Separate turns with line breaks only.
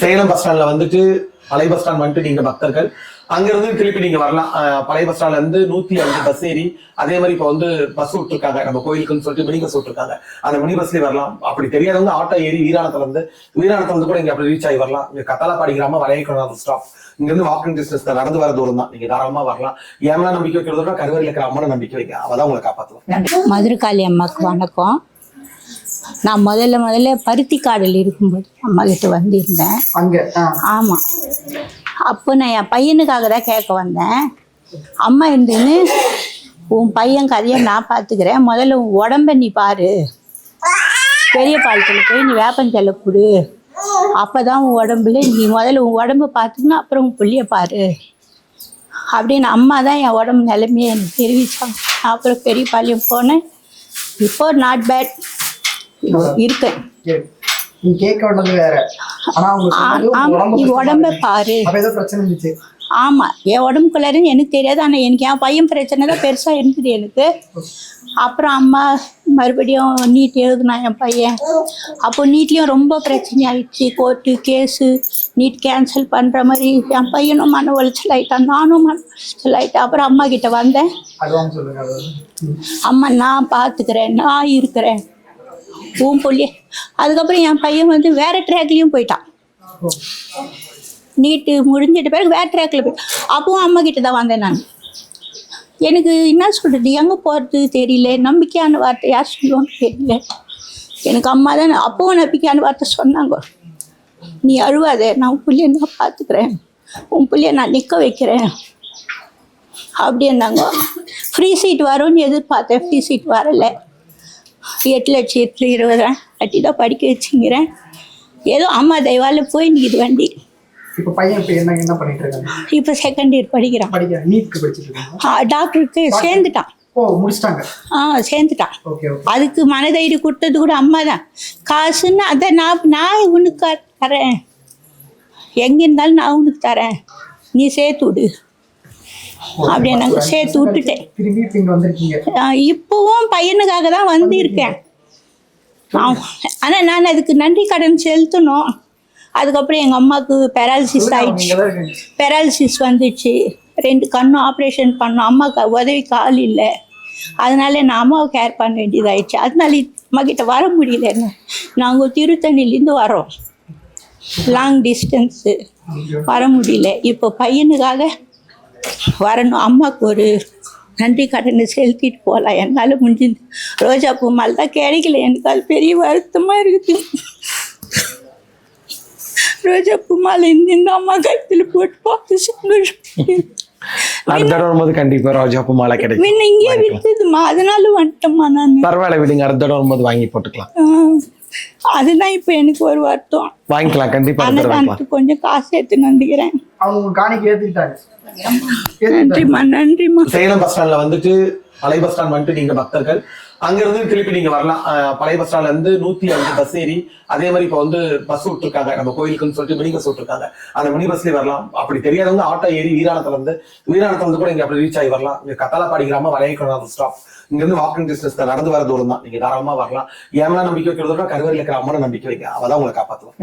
Salem bus ஸ்டாண்ட்ல வந்துட்டு பழைய பஸ் ஸ்டாண்ட் வந்துட்டு நீங்க பக்தர்கள் அங்கிருந்து திருப்பி நீங்க வரலாம். பழைய பஸ் ஸ்டாண்ட்ல இருந்து 105 பஸ் ஏறி அதே மாதிரி இப்ப வந்து பஸ் விட்டுருக்காங்க நம்ம கோயிலுக்குன்னு சொல்லிட்டு மினி பஸ் விட்டுருக்காங்க. அந்த மினி பஸ்லயே வரலாம். அப்படி தெரியாதவங்க ஆட்டோ ஏறி வீராணத்துல இருந்து கூட இங்க அப்படி ரீச் ஆகி வரலாம். இங்க கத்தாலப்பாடி கிராமம் வளையக்குளம் ஸ்டாப் இங்க இருந்து வாக்கிங் டிஸ்டன்ஸ் நடந்து வர தூரம் தான். நீங்க தாராளமா வரலாம். ஏமலா நம்பிக்கை வைக்கிறதோட கருவறையில் இருக்கிற அம்மனை நம்பிக்கை வைக்க அவதான் உங்களை காப்பாற்றுவோம்.
மதுரகாளி அம்மாவுக்கு வணக்கம். நான் முதல்ல பருத்திக்காடில் இருக்கும்போது அம்மா கிட்ட வந்திருந்தேன் அங்கே. ஆமாம், அப்போ நான் என் பையனுக்காக தான் கேட்க வந்தேன். அம்மா இருந்துன்னு உன் பையன் கதையை நான் பார்த்துக்கிறேன், முதல்ல உன் உடம்ப நீ பாரு, பெரிய பாலத்தில் போய் நீ வேப்பஞ்சலை கொடு, அப்போ தான் உன் உடம்புல நீ முதல்ல உன் உடம்பு பார்த்துக்கணும், அப்புறம் உன் பிள்ளைய பாரு அப்படின்னு அம்மா தான் என் உடம்பு நிலைமையை எனக்கு தெரிவித்தாங்க. அப்புறம் பெரிய பாளையம் போனேன். இப்போ நாட் பேட் இருக்கேன். உடம்ப பாரு. ஆமா, என் உடம்புக்குள்ளாருன்னு எனக்கு தெரியாது. ஆனா எனக்கு என் பையன் பிரச்சனை தான் பெருசா இருந்தது எனக்கு. அப்புறம் அம்மா மறுபடியும் நீட் எழுதுனா என் பையன். அப்போ நீட்லயும் ரொம்ப பிரச்சனை ஆயிடுச்சு, கோர்ட்டு கேஸு, நீட் கேன்சல் பண்ற மாதிரி. என் பையனும் மன உளைச்சல் ஆயிட்டான், நானும் மன உளைச்சல் ஆயிட்டேன். அப்புறம் அம்மா கிட்ட வந்தேன். அம்மா நான் பாத்துக்கிறேன், நான் இருக்கிறேன், உன் பிள்ளைய. அதுக்கப்புறம் என் பையன் வந்து வேற ட்ராக்லயும் போயிட்டான். நீட்டு முடிஞ்சிட்ட பிறகு வேற ட்ராக்ல போயிட்டான். அப்பவும் அம்மா கிட்ட தான் வந்தேன் நான். எனக்கு என்ன சொல்றது, எங்கே போகிறது தெரியல, நம்பிக்கையான வார்த்தை யார் சொல்லுவான்னு தெரியல. எனக்கு அம்மா தான் அப்பவும் நம்பிக்கையான வார்த்தை சொன்னாங்க, நீ அழுவாத, நான் உன் பிள்ளைய நான் பார்த்துக்கிறேன், உன் பிள்ளைய நான் நிற்க வைக்கிறேன் அப்படி இருந்தாங்க. ஃப்ரீ சீட் வரும்னு எதிர்பார்த்தேன், ஃப்ரீ சீட் வரலை. 8,20,000 கட்டி தான் படிக்க வச்சுங்கிறேன். ஏதோ அம்மா தயவால போய் நிற்கிது வண்டி.
இப்போ பையன் என்ன பண்ணிட்டு இருக்காங்க?
இப்போ செகண்ட் இயர் படிக்கிறான். டாக்டருக்கு சேர்ந்துட்டான். சேர்ந்துட்டான். அதுக்கு மனதைரியம் கொடுத்தது கூட அம்மா தான். காசுன்னு அதை நான் உனக்கு தரேன், எங்க இருந்தாலும் நான் உனக்கு தரேன், நீ சேர்த்து விடு அப்படியே நாங்கள் சேர்த்து விட்டுட்டேன். இப்போவும் பையனுக்காக தான் வந்திருக்கேன். ஆனால் நான் அதுக்கு நன்றி கடன் செலுத்தணும். அதுக்கப்புறம் எங்கள் அம்மாவுக்கு பெராலிசிஸ் ஆயிடுச்சு, பெராலிசிஸ் வந்துச்சு. 2 கண்ணும் ஆப்ரேஷன் பண்ணோம். அம்மாவுக்கு உதவிக்கு ஆள் இல்லை, அதனால நான் அம்மாவை கேர் பண்ண வேண்டியதாகிடுச்சு. அதனால அம்மா கிட்ட வர முடியல. என்ன நாங்கள் திருத்தணிலேருந்து வரோம், லாங் டிஸ்டன்ஸு, வர முடியல. இப்போ பையனுக்காக வரணும். அம்மாவுக்கு ஒரு நன்றி கடனை செலுத்திட்டு போகலாம். என்னால் முடிஞ்சது. ரோஜா பூ மாலை தான் கிடைக்கல, எனக்கு அது பெரிய வருத்தமாக இருக்குது. ரோஜா பூ மாலை இந்த அம்மா கழுத்தில் போட்டு பார்த்து சந்தோஷம்.
கண்டிப்பா ரோஜா பூ மாலை கிடைக்கும்.
முன்ன இங்கே விற்றுதுமா, அதனால வந்துட்டோம்மா நான்.
பரவாயில்ல விடுங்க, அடுத்த தடவை வரும்போது வாங்கி போட்டுக்கலாம்.
அதுதான் இப்போ எனக்கு ஒரு வருத்தம்.
வாங்கிக்கலாம் கண்டிப்பா.
கொஞ்சம் காசு எடுத்து நம்பிக்கிறேன். நன்றிம்மா, நன்றிம்மா.
சேலம் பஸ் ஸ்டாண்ட்ல வந்துட்டு பழைய பஸ் ஸ்டாண்ட் வந்துட்டு நீங்க பக்தர்கள் அங்கிருந்து திருப்பி நீங்க வரலாம். பழைய பஸ் ஸ்டாண்ட்ல இருந்து 105 பஸ் ஏறி அதே மாதிரி இப்ப வந்து பஸ் விட்டுருக்காங்க நம்ம கோயிலுக்குன்னு சொல்லிட்டு மினி பஸ் விட்டுருக்காங்க. அந்த மினி பஸ்லயே வரலாம். அப்படி தெரியாதவங்க ஆட்டோ ஏறி வீராணத்துல இருந்து கூட இங்க அப்படி ரீச் ஆகி வரலாம். இங்க கத்தாலப்பாடி கிராமம் வளையக்குளம் ஸ்டாப் இங்க இருந்து வாக்கிங் டிஸ்டன்ஸ் நடந்து வர தூரம் தான். நீங்க தாராளமா வரலாம். ஏமலா நம்பிக்கை வைக்கிறதோட கருவறையில் இருக்கிற அம்மனை நம்பிக்கை வைக்க அவதான் உங்களை காப்பாற்றுவோம்.